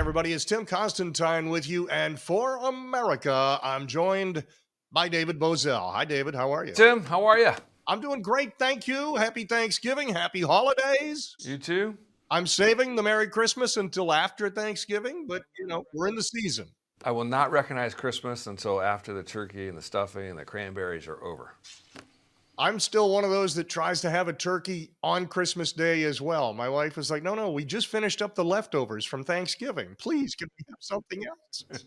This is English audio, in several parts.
everybody. It's Tim Constantine with you. And for America, I'm joined by David Bozell. Hi, David. How are you? Tim, how are you? I'm doing great. Thank you. Happy Thanksgiving. Happy holidays. You too? I'm saving the Merry Christmas until after Thanksgiving, but, we're in the season. I will not recognize Christmas until after the turkey and the stuffing and the cranberries are over. I'm still one of those that tries to have a turkey on Christmas Day as well. My wife is like, no, we just finished up the leftovers from Thanksgiving. Please, can we have something else?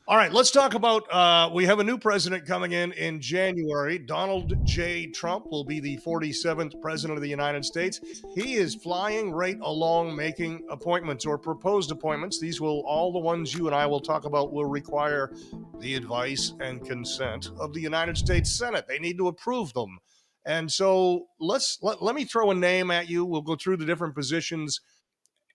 All right, let's talk about, we have a new president coming in January. Donald J. Trump will be the 47th president of the United States. He is flying right along making appointments or proposed appointments. These will, all the ones you and I will talk about, will require the advice and consent of the United States Senate. They need to approve them. And so let me throw a name at you. We'll go through the different positions.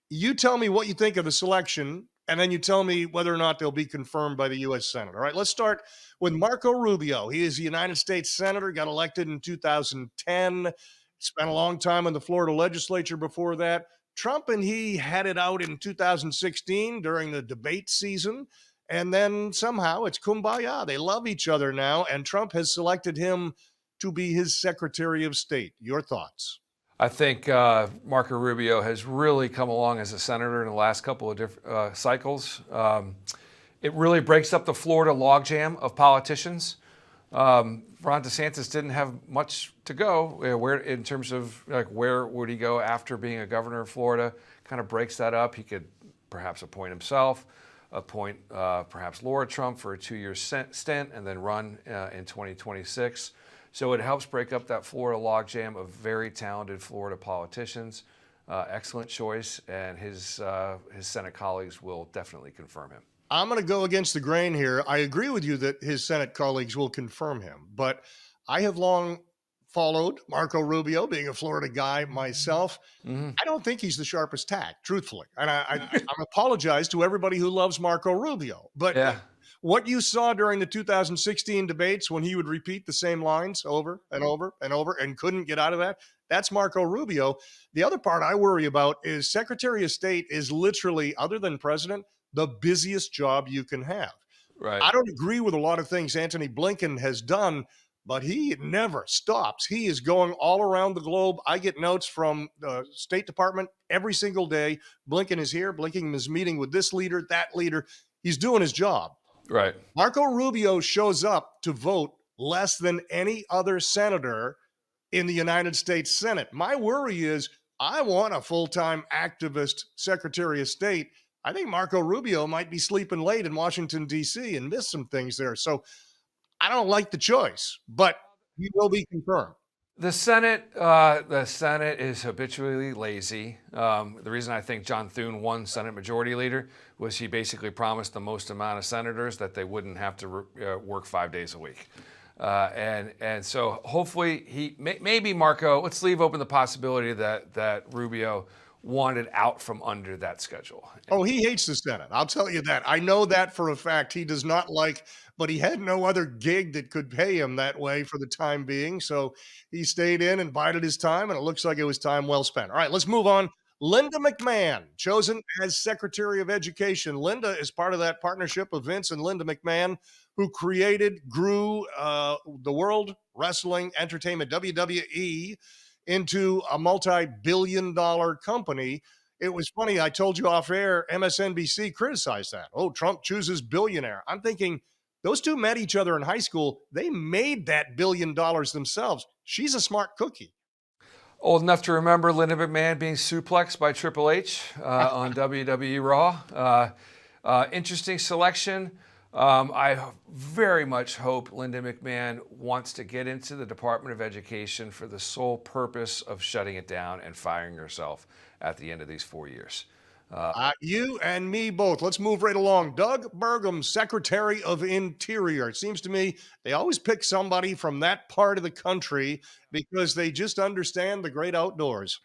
You tell me what you think of the selection, and then you tell me whether or not they'll be confirmed by the U.S. Senate. All right, let's start with Marco Rubio. He is a United States Senator, got elected in 2010, spent a long time in the Florida legislature before that. Trump and he had it out in 2016 during the debate season, and then somehow it's kumbaya. They love each other now, and Trump has selected him to be his Secretary of State. Your thoughts? I think Marco Rubio has really come along as a senator in the last couple of different cycles. It really breaks up the Florida logjam of politicians. Ron DeSantis didn't have much to go where in terms of where would he go after being a governor of Florida. Kind of breaks that up. He could perhaps appoint himself, appoint perhaps Laura Trump for a 2-year stint, and then run in 2026. So it helps break up that Florida logjam of very talented Florida politicians. Excellent choice, and his Senate colleagues will definitely confirm him. I'm going to go against the grain here. I agree with you that his Senate colleagues will confirm him, but I have long followed Marco Rubio, being a Florida guy myself. I don't think he's the sharpest tack, truthfully. And I apologize to everybody who loves Marco Rubio, but Yeah. what you saw during the 2016 debates when he would repeat the same lines over and over and over and couldn't get out of that, that's Marco Rubio. The other part I worry about is Secretary of State is literally, other than president, the busiest job you can have. Right. I don't agree with a lot of things Antony Blinken has done, but he never stops. He is going all around the globe. I get notes from the State Department every single day. Blinken is here. Blinken is meeting with this leader, that leader. He's doing his job. Right. Marco Rubio shows up to vote less than any other senator in the United States Senate. My worry is I want a full-time activist Secretary of State. I think Marco Rubio might be sleeping late in Washington, D.C. and miss some things there. So I don't like the choice, but he will be confirmed. The Senate is habitually lazy. The reason I think John Thune won Senate Majority Leader was he basically promised the most amount of senators that they wouldn't have to work 5 days a week. And so hopefully maybe Marco, let's leave open the possibility that Rubio wanted out from under that schedule. Oh, he hates the Senate. I'll tell you that. I know that for a fact. He does not like, but he had no other gig that could pay him that way for the time being. So he stayed in and bided his time, and it looks like it was time well spent. All right, let's move on. Linda McMahon, chosen as Secretary of Education. Linda is part of that partnership of Vince and Linda McMahon, who grew the World Wrestling Entertainment, WWE, into a multi-billion-dollar company. It was funny. I told you off air, MSNBC criticized that. Oh, Trump chooses billionaire. I'm thinking those two met each other in high school. They made that $1 billion themselves. She's a smart cookie. Old enough to remember Linda McMahon being suplexed by Triple H on WWE Raw. Interesting selection. I very much hope Linda McMahon wants to get into the Department of Education for the sole purpose of shutting it down and firing herself at the end of these 4 years. You and me both. Let's move right along. Doug Burgum, Secretary of Interior. It seems to me they always pick somebody from that part of the country because they just understand the great outdoors.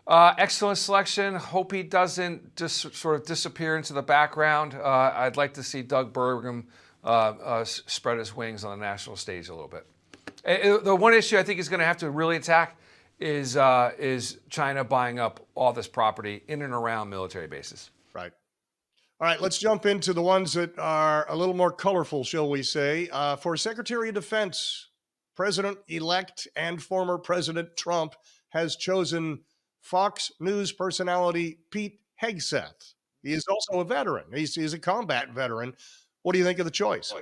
Excellent selection. Hope he doesn't just sort of disappear into the background. I'd like to see Doug Burgum spread his wings on the national stage a little bit. The one issue I think he's going to have to really attack is China buying up all this property in and around military bases. Right. All right, let's jump into the ones that are a little more colorful, shall we say. For Secretary of Defense, President elect and former President Trump has chosen Fox News personality Pete Hegseth. He is also a veteran, he's a combat veteran. What do you think of the choice?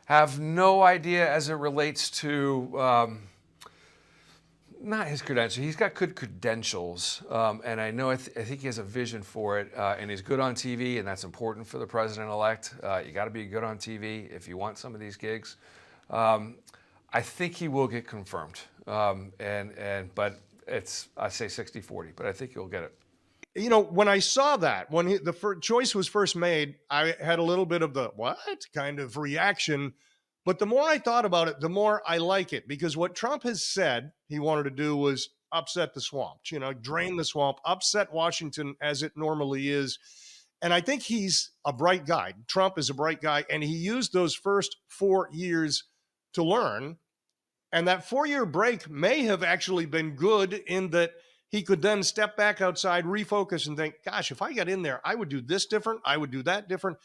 Have no idea as it relates to not his credentials. He's got good credentials, and I know I think he has a vision for it, and he's good on TV, and that's important for the president-elect. You got to be good on TV if you want some of these gigs. I think he will get confirmed, but I say 60-40, but I think he'll get it. You know, when I saw that, when the choice was first made, I had a little bit of the what kind of reaction. But the more I thought about it, the more I like it, because what Trump has said he wanted to do was upset the swamp, drain the swamp, upset Washington as it normally is. And I think he's a bright guy. Trump is a bright guy. And he used those first 4 years to learn. And that 4-year break may have actually been good in that he could then step back outside, refocus, and think, gosh, if I got in there, I would do this different. I would do that different.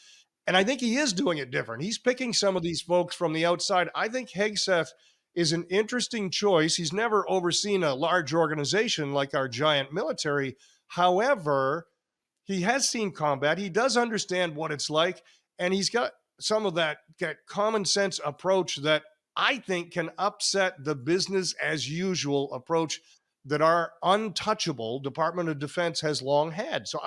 And I think he is doing it different. He's picking some of these folks from the outside. I think Hegseth is an interesting choice. He's never overseen a large organization like our giant military. However, he has seen combat. He does understand what it's like. And he's got some of that common sense approach that I think can upset the business as usual approach that our untouchable Department of Defense has long had. So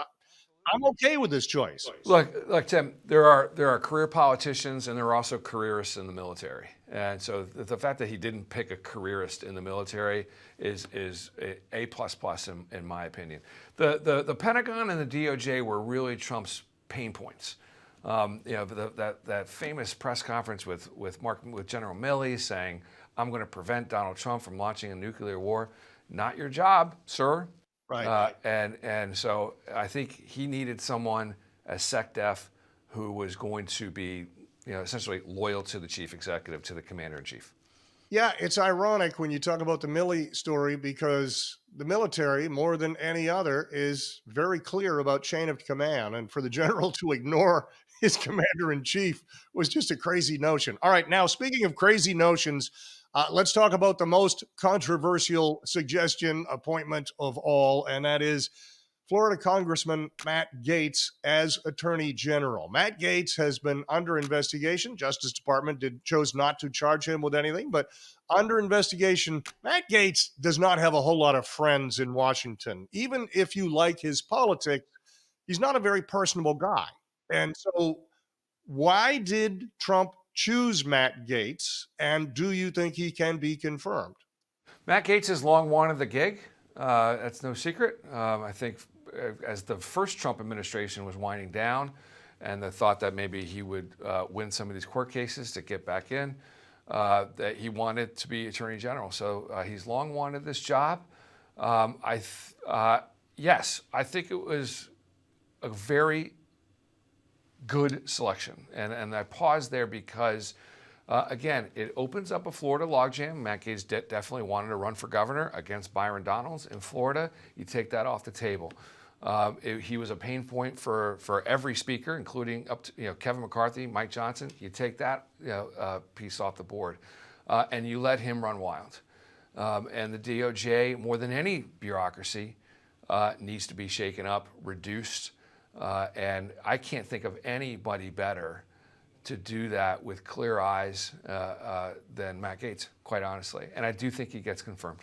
I'm okay with this choice. Look, Tim, there are career politicians and there are also careerists in the military. And so the fact that he didn't pick a careerist in the military is A plus plus in my opinion. The Pentagon and the DOJ were really Trump's pain points. That famous press conference with General Milley saying, "I'm going to prevent Donald Trump from launching a nuclear war." Not your job, sir. Right. And so I think he needed someone as SecDef who was going to be, essentially loyal to the chief executive, to the commander in chief. Yeah, it's ironic when you talk about the Milley story, because the military, more than any other, is very clear about chain of command. And for the general to ignore his commander in chief was just a crazy notion. All right, now speaking of crazy notions, let's talk about the most controversial suggestion appointment of all, and that is Florida Congressman Matt Gaetz as Attorney General. Matt Gaetz has been under investigation. Justice Department chose not to charge him with anything, but under investigation. Matt Gaetz does not have a whole lot of friends in Washington. Even if you like his politics, he's not a very personable guy. And so why did Trump choose Matt Gaetz, and do you think he can be confirmed? Matt Gaetz has long wanted the gig. That's no secret. I think as the first Trump administration was winding down and the thought that maybe he would win some of these court cases to get back in, that he wanted to be Attorney General. So he's long wanted this job. Yes, I think it was a very good selection. And I paused there because, again, it opens up a Florida logjam. Matt Gaetz definitely wanted to run for governor against Byron Donalds in Florida. You take that off the table. He was a pain point for every speaker, including up to Kevin McCarthy, Mike Johnson. You take that piece off the board, and you let him run wild. And the DOJ, more than any bureaucracy, needs to be shaken up, reduced. And I can't think of anybody better to do that with clear eyes than Matt Gaetz, quite honestly. And I do think he gets confirmed.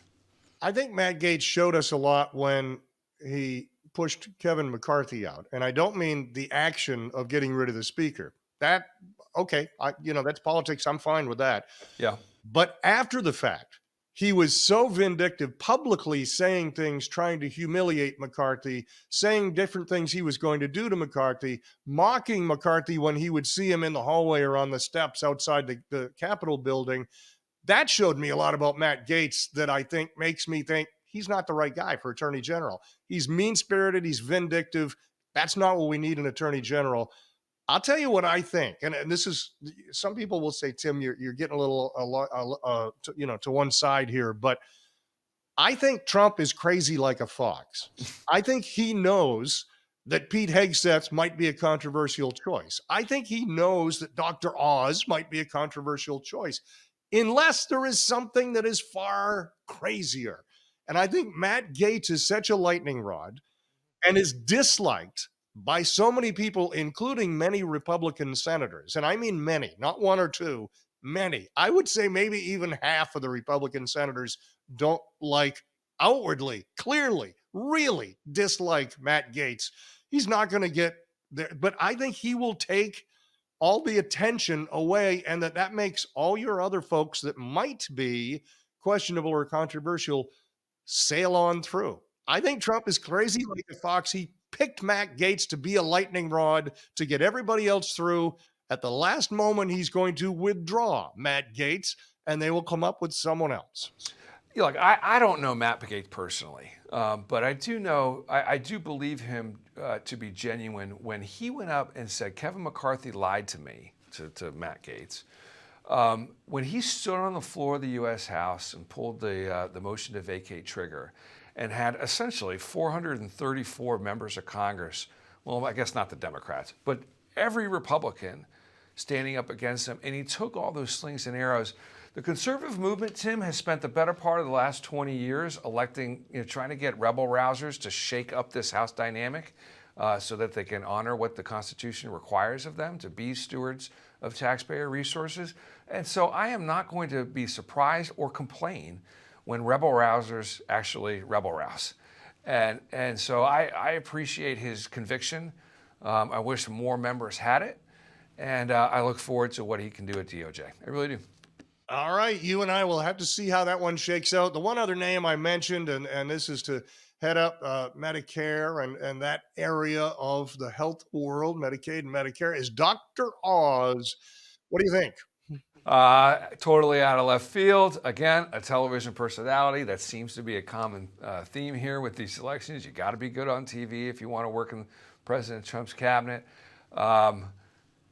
I think Matt Gaetz showed us a lot when he pushed Kevin McCarthy out. And I don't mean the action of getting rid of the speaker. That's politics. I'm fine with that. Yeah. But after the fact, he was so vindictive, publicly saying things, trying to humiliate McCarthy, saying different things he was going to do to McCarthy, mocking McCarthy when he would see him in the hallway or on the steps outside the Capitol building. That showed me a lot about Matt Gaetz that I think makes me think he's not the right guy for Attorney General. He's mean-spirited. He's vindictive. That's not what we need in Attorney General. I'll tell you what I think, and this is, some people will say, Tim, you're getting a little, to one side here, but I think Trump is crazy like a fox. I think he knows that Pete Hegseth might be a controversial choice. I think he knows that Dr. Oz might be a controversial choice, unless there is something that is far crazier. And I think Matt Gaetz is such a lightning rod and is disliked by so many people, including many Republican senators. And I mean many, not one or two, many. I would say maybe even half of the Republican senators don't like outwardly, clearly, really dislike Matt Gaetz. He's not going to get there, but I think he will take all the attention away, and that makes all your other folks that might be questionable or controversial sail on through. I think Trump is crazy like a fox. He picked Matt Gaetz to be a lightning rod to get everybody else through. At the last moment, he's going to withdraw Matt Gaetz, and they will come up with someone else. Yeah, look, I don't know Matt Gaetz personally, but I do know, I do believe him to be genuine when he went up and said, Kevin McCarthy lied to me, to Matt Gaetz. When he stood on the floor of the U.S. House and pulled the motion to vacate trigger and had essentially 434 members of Congress, well, I guess not the Democrats, but every Republican standing up against him, and he took all those slings and arrows. The conservative movement, Tim, has spent the better part of the last 20 years electing, trying to get rebel rousers to shake up this House dynamic so that they can honor what the Constitution requires of them, to be stewards of taxpayer resources. And so I am not going to be surprised or complain when rebel rousers actually rebel rouse. And so I appreciate his conviction. I wish more members had it. And I look forward to what he can do at DOJ. I really do. All right, you and I will have to see how that one shakes out. The one other name I mentioned, and this is to head up Medicare and that area of the health world, Medicaid and Medicare, is Dr. Oz. What do you think? Totally out of left field. Again, a television personality. That seems to be a common theme here with these elections. You got to be good on TV if you want to work in President Trump's cabinet.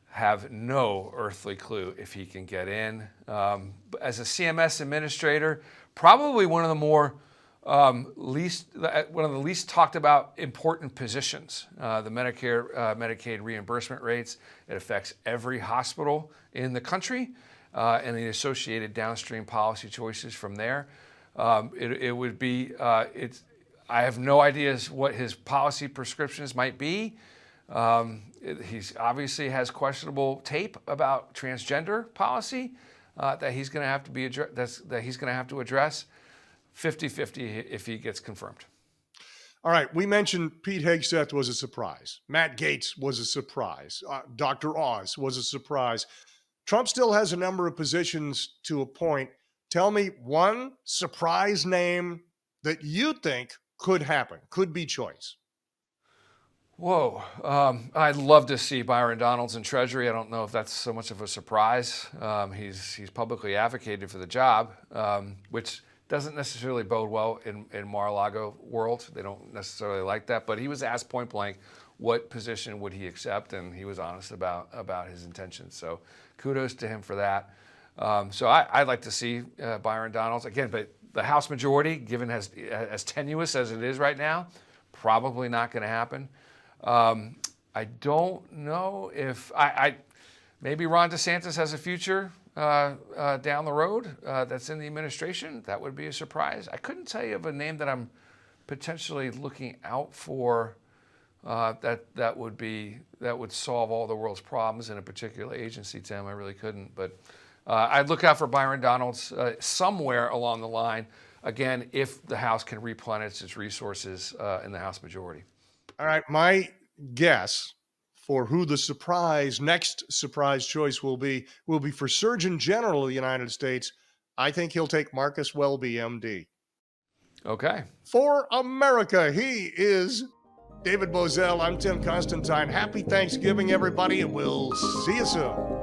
Have no earthly clue if he can get in. As a CMS administrator, probably one of the least talked about important positions. The Medicaid reimbursement rates, it affects every hospital in the country, and the associated downstream policy choices from there. It would be, I have no idea what his policy prescriptions might be. He's obviously has questionable tape about transgender policy that he's going to have to be that he's going to have to address. 50-50 if he gets confirmed. All right, we mentioned Pete Hegseth was a surprise. Matt Gaetz was a surprise. Dr. Oz was a surprise. Trump still has a number of positions to appoint. Tell me one surprise name that you think could happen, could be choice. Whoa, I'd love to see Byron Donalds in Treasury. I don't know if that's so much of a surprise. He's publicly advocated for the job, which doesn't necessarily bode well in Mar-a-Lago world. They don't necessarily like that. But he was asked point blank, what position would he accept, and he was honest about his intentions. So kudos to him for that. So I'd like to see Byron Donalds again, but the House majority, given as tenuous as it is right now, probably not going to happen. I don't know if maybe Ron DeSantis has a future down the road that's in the administration. That would be a surprise. I couldn't tell you of a name that I'm potentially looking out for that would solve all the world's problems in a particular agency, Tim. I really couldn't, but I'd look out for Byron Donalds somewhere along the line. Again, if the House can replenish its resources in the House majority. All right, my guess for who the next surprise choice will be for Surgeon General of the United States. I think he'll take Marcus Welby, MD. Okay. For America, he is David Bozell. I'm Tim Constantine. Happy Thanksgiving, everybody, and we'll see you soon.